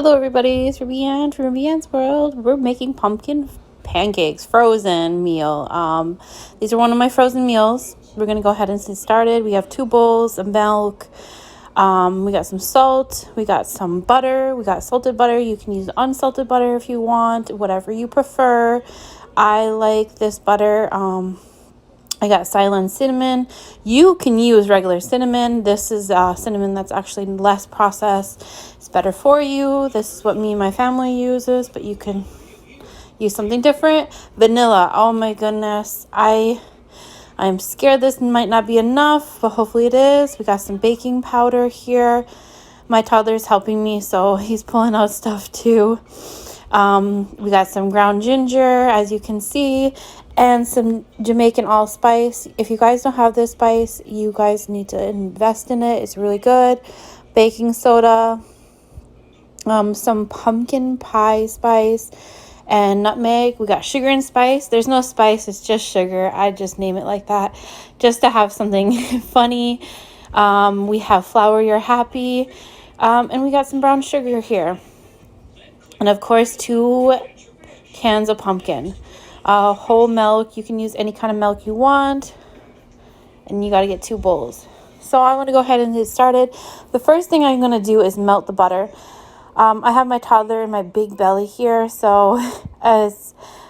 Hello everybody, it's Ruby Ann from Ruby Ann's World. We're making pumpkin pancakes, frozen meal. These are one of my frozen meals. We're going to go ahead and get started. We have 2 bowls of milk. We got some salt. We got some butter. We got salted butter. You can use unsalted butter if you want, whatever you prefer. I like this butter. I got Ceylon cinnamon. You can use regular cinnamon. This is cinnamon that's actually less processed. It's better for you. This is what me and my family uses, but you can use something different. Vanilla. Oh my goodness. I'm scared this might not be enough, but hopefully it is. We got some baking powder here. My toddler's helping me, so he's pulling out stuff too. We got some ground ginger, as you can see, and some Jamaican allspice. If you guys don't have this spice, you guys need to invest in it. It's really good. Baking soda, some pumpkin pie spice, and nutmeg. We got sugar and spice. There's no spice, it's just sugar. I just name it like that just to have something funny. We have flour, you're happy, and we got some brown sugar here. And of course, 2 cans of pumpkin. Whole milk. You can use any kind of milk you want. And you got to get 2 bowls. So I'm going to go ahead and get started. The first thing I'm going to do is melt the butter. I have my toddler in my big belly here. So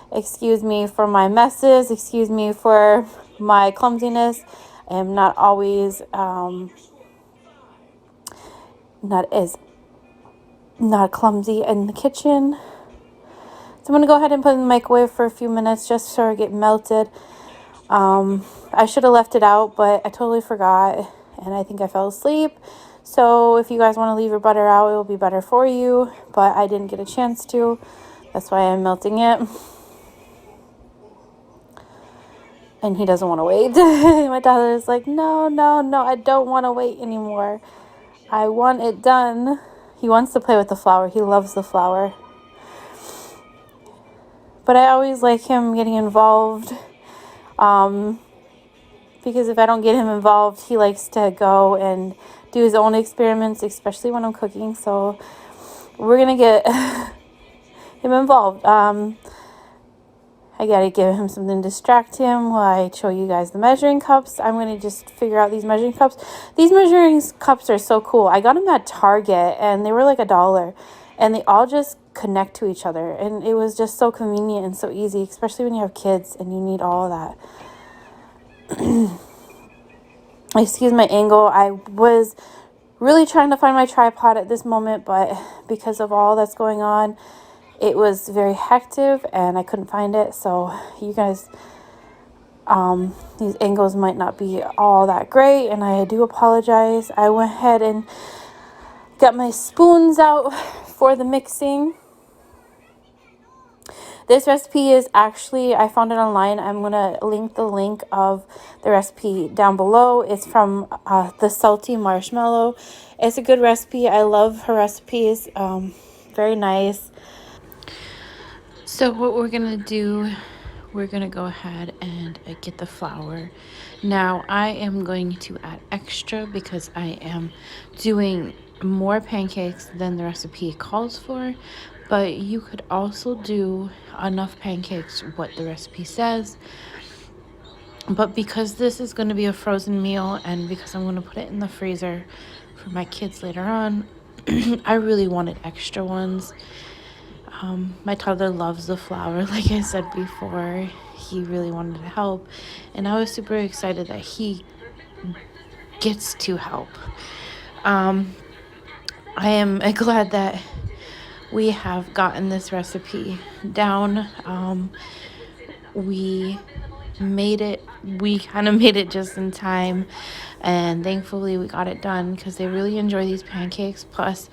excuse me for my messes. Excuse me for my clumsiness. I am not always not clumsy in the kitchen. So I'm going to go ahead and put it in the microwave for a few minutes just so it get melted. I should have left it out, but I totally forgot, and I think I fell asleep. So if you guys want to leave your butter out, it will be better for you, but I didn't get a chance to. That's why I'm melting it. And he doesn't want to wait. My daughter is like, no, I don't want to wait anymore. I want it done. He wants to play with the flour. He loves the flour. But I always like him getting involved. Because if I don't get him involved, he likes to go and do his own experiments, especially when I'm cooking. So we're going to get him involved. I got to give him something to distract him while I show you guys the measuring cups. I'm going to just figure out these measuring cups. These measuring cups are so cool. I got them at Target, and they were like $1. And they all just connect to each other. And it was just so convenient and so easy, especially when you have kids and you need all of that. Excuse my angle. I was really trying to find my tripod at this moment, but because of all that's going on, it was very hectic and I couldn't find it. So you guys, these angles might not be all that great, and I do apologize. I went ahead and got my spoons out for the mixing. This recipe is actually, I found it online. I'm going to link the link of the recipe down below. It's from the Salty Marshmallow. It's a good recipe. I love her recipes. Very nice. So what we're going to do, we're going to go ahead and get the flour. Now I am going to add extra because I am doing more pancakes than the recipe calls for. But you could also do enough pancakes what the recipe says. But because this is going to be a frozen meal, and because I'm going to put it in the freezer for my kids later on, I really wanted extra ones. My toddler loves the flour, like I said before. He really wanted to help, and I was super excited that he gets to help. I am glad that we have gotten this recipe down. We kind of made it just in time, and thankfully we got it done because they really enjoy these pancakes. Plus,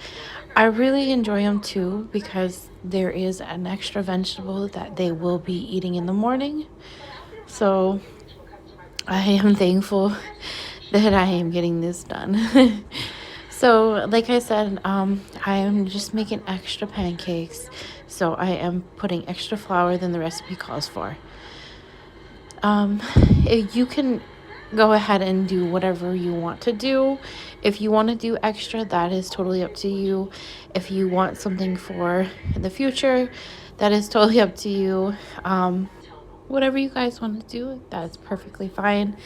I really enjoy them too because there is an extra vegetable that they will be eating in the morning. So I am thankful that I am getting this done. So, like I said, I am just making extra pancakes. So I am putting extra flour than the recipe calls for. You can go ahead and do whatever you want to do. If you want to do extra, that is totally up to you. If you want something for the future, that is totally up to you. Whatever you guys want to do, that's perfectly fine.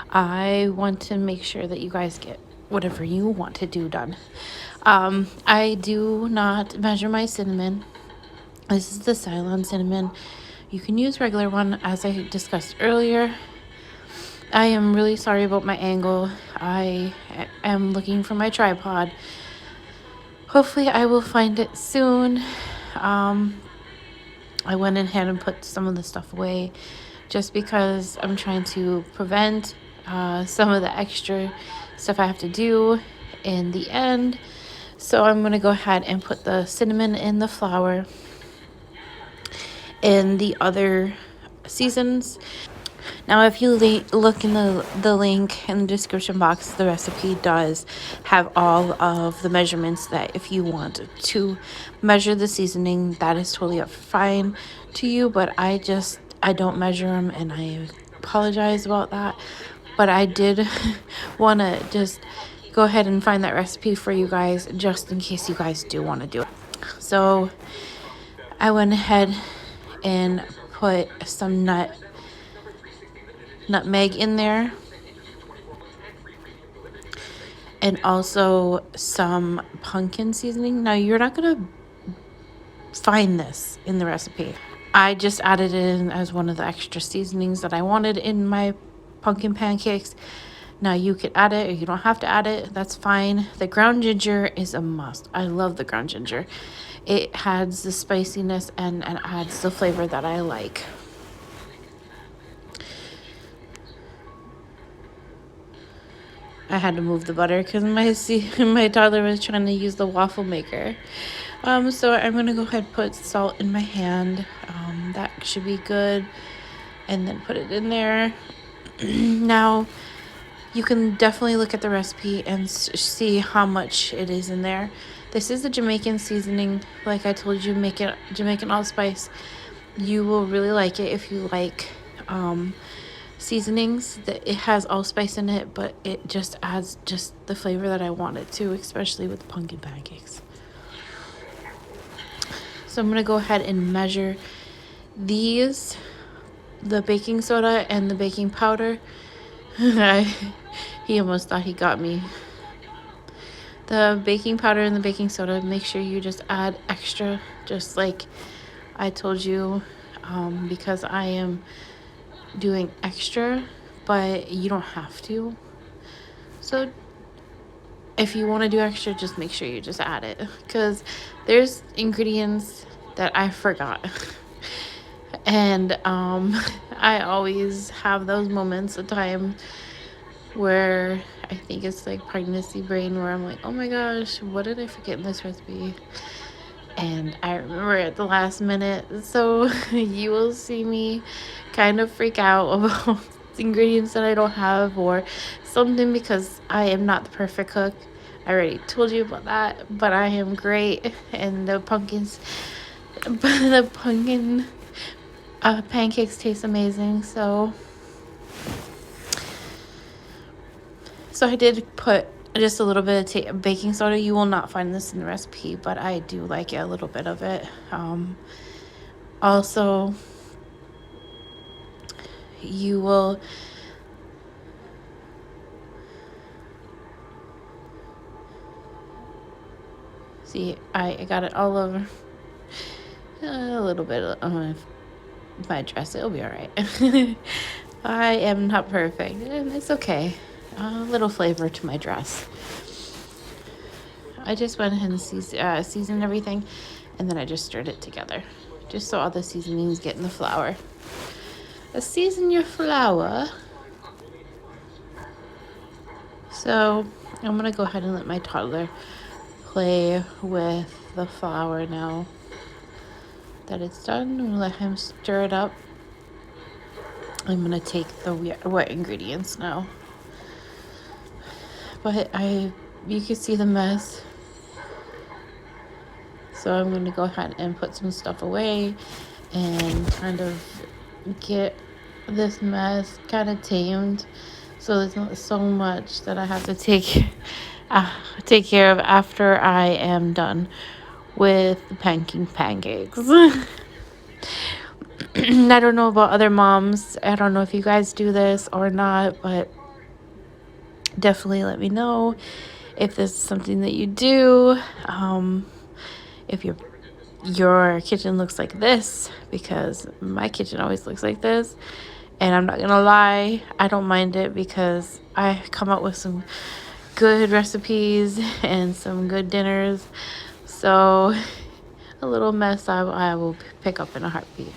I want to make sure that you guys get whatever you want to do done. I do not measure my cinnamon. This is the Ceylon cinnamon. You can use regular one, as I discussed earlier. I am really sorry about my angle. I am looking for my tripod. Hopefully I will find it soon. I went ahead and put some of the stuff away just because I'm trying to prevent some of the extra stuff I have to do in the end. So I'm going to go ahead and put the cinnamon in the flour in the other seasons. Now, if you look in the link in the description box, the recipe does have all of the measurements that if you want to measure the seasoning, that is totally up fine to you. But I don't measure them, and I apologize about that. But I did want to just go ahead and find that recipe for you guys, just in case you guys do want to do it. So I went ahead and put some nutmeg in there, and also some pumpkin seasoning. Now, you're not gonna find this in the recipe. I just added it in as one of the extra seasonings that I wanted in my pumpkin pancakes. Now, you could add it or you don't have to add it, that's fine. The ground ginger is a must. I love the ground ginger. It adds the spiciness and adds the flavor that I like. I had to move the butter because my toddler was trying to use the waffle maker. So I'm going to go ahead and put salt in my hand. That should be good. And then put it in there. Now, you can definitely look at the recipe and see how much it is in there. This is a Jamaican seasoning. Like I told you, make it Jamaican allspice. You will really like it if you like seasonings. That it has allspice in it, but it just adds just the flavor that I want it to, especially with pumpkin pancakes. So I'm gonna go ahead and measure these, the baking soda and the baking powder. He almost thought he got me. The baking powder and the baking soda, make sure you just add extra, just like I told you, because I am doing extra, but you don't have to. So if you want to do extra, just make sure you just add it, because there's ingredients that I forgot. And I always have those moments of time where I think it's like pregnancy brain, where I'm like, oh my gosh, what did I forget in this recipe? And I remember at the last minute. So you will see me kind of freak out about ingredients that I don't have or something, because I am not the perfect cook. I already told you about that, but I am great. And the pumpkin pancakes taste amazing. So I did put just a little bit of baking soda. You will not find this in the recipe, but I do like it, a little bit of it. Also, you will see I got it all over a little bit on my dress. It'll be all right. I am not perfect, and it's okay. A little flavor to my dress. I just went ahead and seasoned everything, and then I just stirred it together, just so all the seasonings get in the flour. Season your flour. So I'm gonna go ahead and let my toddler play with the flour now that it's done. I'm gonna let him stir it up. I'm gonna take the wet ingredients now. But you can see the mess. So I'm going to go ahead and put some stuff away and kind of get this mess kind of tamed So there's not so much that I have to take care of after I am done with panking pancakes. I don't know about other moms. I don't know if you guys do this or not, but definitely let me know if this is something that you do. If your kitchen looks like this, because my kitchen always looks like this. And I'm not gonna lie, I don't mind it because I come up with some good recipes and some good dinners. So a little mess I will pick up in a heartbeat.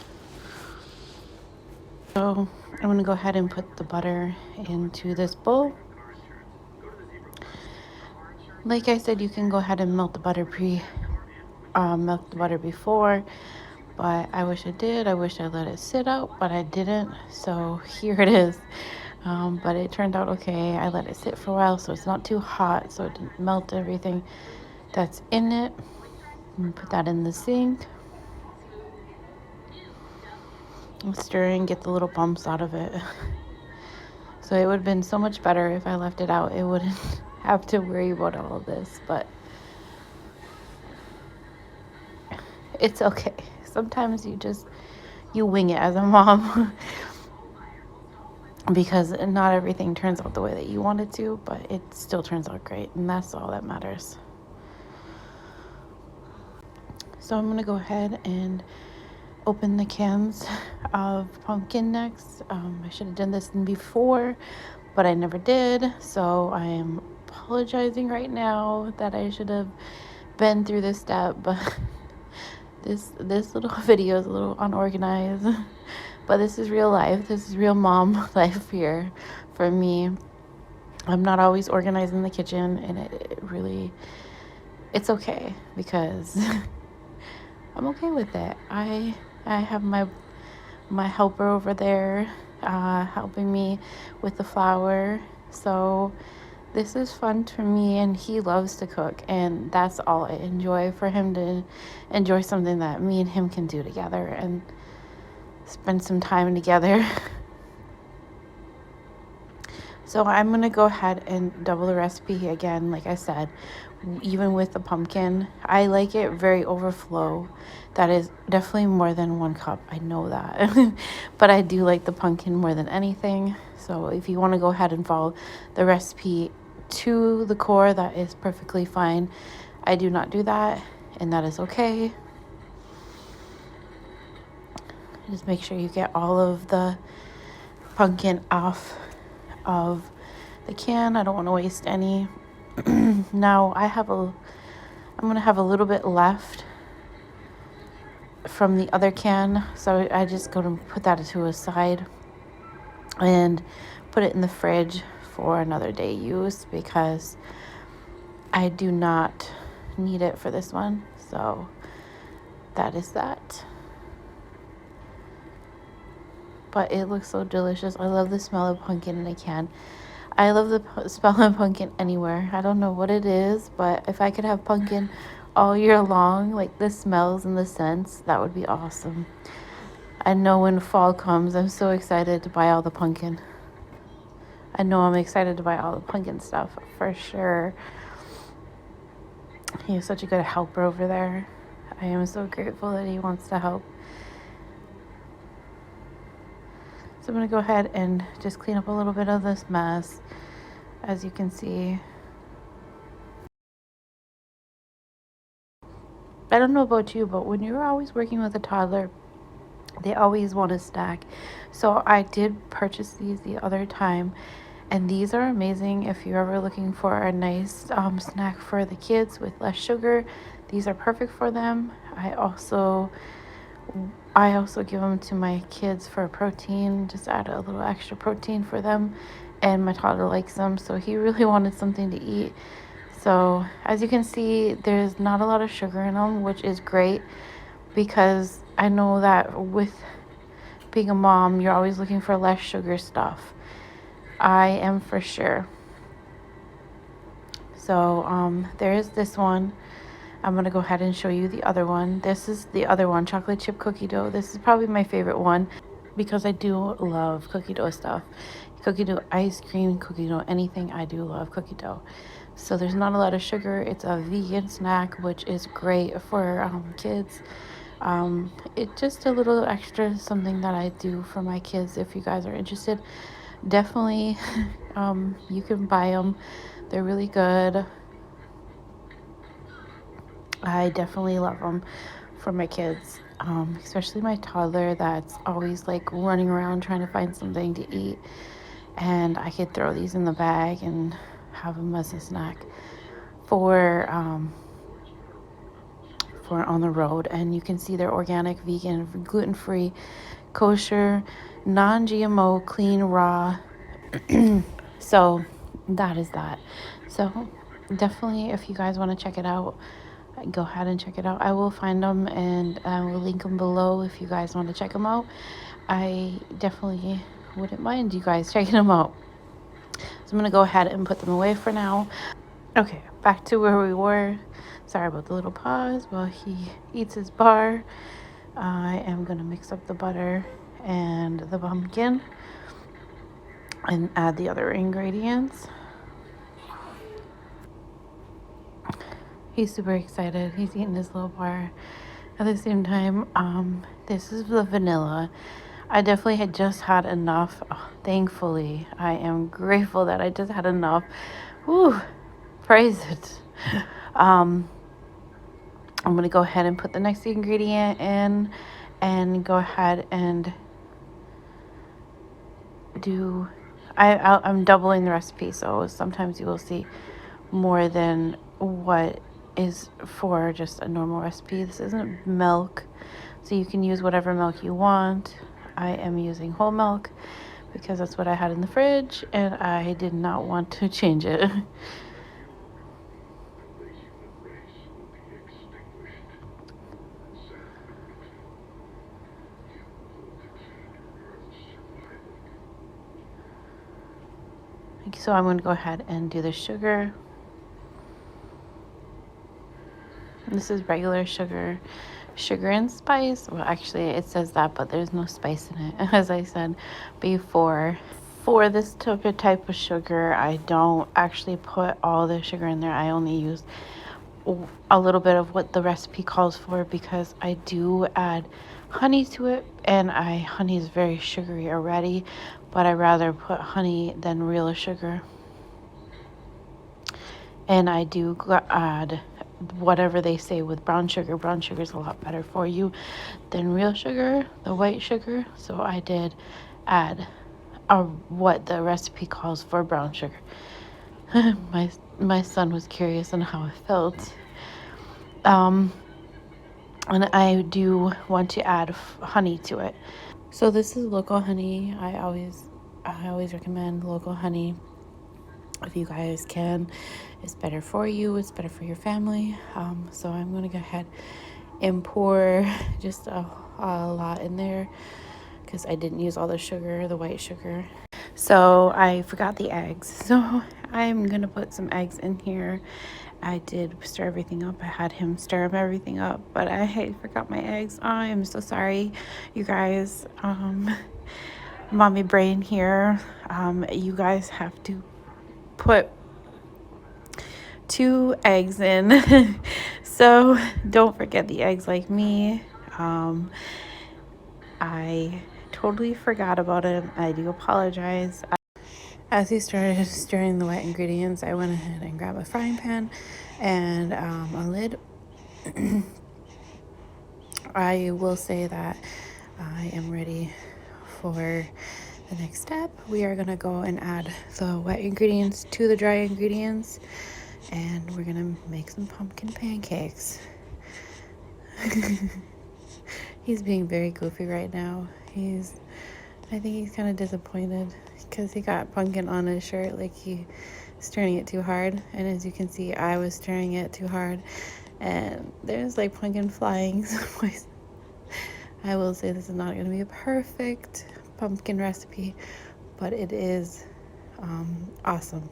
So I'm gonna go ahead and put the butter into this bowl. Like I said, you can go ahead and melt the butter before, but I wish I did. I wish I let it sit out, but I didn't. So here it is. But it turned out okay. I let it sit for a while, so it's not too hot, so it didn't melt everything that's in it. And put that in the sink. Stir and get the little bumps out of it. So it would have been so much better if I left it out. It wouldn't have to worry about all of this, but it's okay. Sometimes you wing it as a mom because not everything turns out the way that you want it to, but it still turns out great, and that's all that matters. So I'm gonna go ahead and open the cans of pumpkin next. I should have done this before, but I never did, so I am apologizing right now that I should have been through this step, but this little video is a little unorganized, but this is real life. This is real mom life here for me. I'm not always organized in the kitchen, and it's okay because I'm okay with it. I have my helper over there helping me with the flour, so this is fun for me, and he loves to cook, and that's all I enjoy, for him to enjoy something that me and him can do together and spend some time together. So I'm going to go ahead and double the recipe again. Like I said, even with the pumpkin, I like it very overflow. That is definitely more than 1 cup. I know that. But I do like the pumpkin more than anything. So if you want to go ahead and follow the recipe to the core, that is perfectly fine. I do not do that, and that is okay. Just make sure you get all of the pumpkin off of the can. I don't want to waste any. Now I'm gonna have a little bit left from the other can, so I just go to put that to a side and put it in the fridge for another day use, because I do not need it for this one. So that is that. But it looks so delicious. I love the smell of pumpkin in a can. I love the smell of pumpkin anywhere. I don't know what it is, but if I could have pumpkin all year long, like the smells and the scents, that would be awesome. I know when fall comes, I'm so excited to buy all the pumpkin. I know I'm excited to buy all the pumpkin stuff for sure. He is such a good helper over there. I am so grateful that he wants to help. So I'm going to go ahead and just clean up a little bit of this mess, as you can see. I don't know about you, but when you're always working with a toddler, they always want a snack. So I did purchase these the other time, and these are amazing if you're ever looking for a nice snack for the kids with less sugar. These are perfect for them. I also give them to my kids for protein, just add a little extra protein for them, and my toddler likes them, so he really wanted something to eat. So as you can see, there's not a lot of sugar in them, which is great, because I know that with being a mom, you're always looking for less sugar stuff. I am for sure. So there is this one. I'm going to go ahead and show you the other one. This is the other one, chocolate chip cookie dough. This is probably my favorite one. because I do love cookie dough stuff. Cookie dough ice cream, cookie dough anything, I do love cookie dough. So there's not a lot of sugar. It's a vegan snack, which is great for kids. It's just a little extra something that I do for my kids. If you guys are interested, definitely you can buy them. They're really good. I definitely love them for my kids, especially my toddler that's always like running around trying to find something to eat. And I could throw these in the bag and have them as a snack for on the road. And you can see they're organic, vegan, gluten-free, kosher, non-GMO, clean, raw. So that is that. So definitely, if you guys want to check it out, go ahead and check it out. I will find them and I will link them below if you guys want to check them out. I definitely wouldn't mind you guys checking them out. So I'm going to go ahead and put them away for now. Okay, back to where we were. Sorry about the little pause while he eats his bar. I am going to mix up the butter and the pumpkin and add the other ingredients. He's super excited. He's eating his little bar. At the same time, this is the vanilla. I definitely had just had enough. Oh, thankfully, I am grateful that I just had enough. Whew, praise it. I'm going to go ahead and put the next ingredient in and go ahead and do... I'm doubling the recipe, so sometimes you will see more than what is for just a normal recipe. This isn't milk, so you can use whatever milk you want. I am using whole milk because that's what I had in the fridge and I did not want to change it. So I'm going to go ahead and do the sugar. This is regular sugar and spice. Well, actually it says that, but there's no spice in it, as I said before. For this type of sugar, I don't actually put all the sugar in there. I only use a little bit of what the recipe calls for because I do add honey to it, and honey is very sugary already, but I rather put honey than real sugar. And I do add whatever they say with brown sugar. Brown sugar is a lot better for you than real sugar, the white sugar. So I did add what the recipe calls for brown sugar. my son was curious on how it felt. And I do want to add honey to it. So this is local honey. I always recommend local honey. If you guys can, it's better for you, it's better for your family. So I'm going to go ahead and pour just a lot in there because I didn't use all the sugar, the white sugar. So I forgot the eggs, so I'm going to put some eggs in here. I did stir everything up. I had him stir everything up, but I forgot my eggs. I am so sorry, you guys. Mommy brain here. You guys have to put 2 eggs in. So don't forget the eggs like me. I totally forgot about it. I do apologize. As he started stirring the wet ingredients, I went ahead and grabbed a frying pan and a lid. I will say that I am ready for the next step. We are going to go and add the wet ingredients to the dry ingredients, and we're going to make some pumpkin pancakes. He's being very goofy right now. I think he's kind of disappointed because he got pumpkin on his shirt, like he's stirring it too hard. And as you can see, I was stirring it too hard, and there's like pumpkin flying. So I will say this is not going to be a perfect pumpkin recipe, but it is awesome.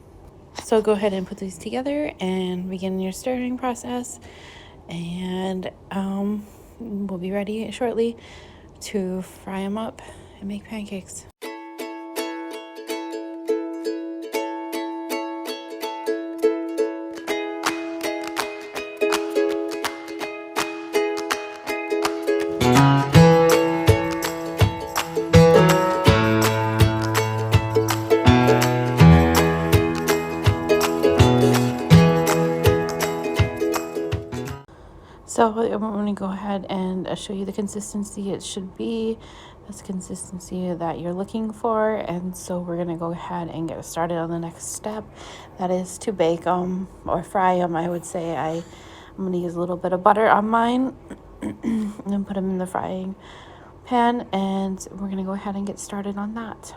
So go ahead and put these together and begin your stirring process, and we'll be ready shortly to fry them up and make pancakes. So I'm going to go ahead and show you the consistency it should be. That's the consistency that you're looking for. And so we're going to go ahead and get started on the next step. That is to bake them or fry them, I would say. I'm going to use a little bit of butter on mine and put them in the frying pan. And we're going to go ahead and get started on that.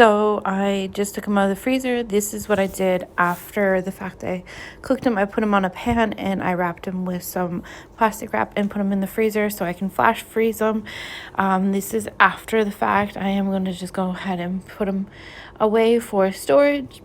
So I just took them out of the freezer. This is what I did after the fact I cooked them. I put them on a pan and I wrapped them with some plastic wrap and put them in the freezer so I can flash freeze them. This is after the fact. I am going to just go ahead and put them away for storage.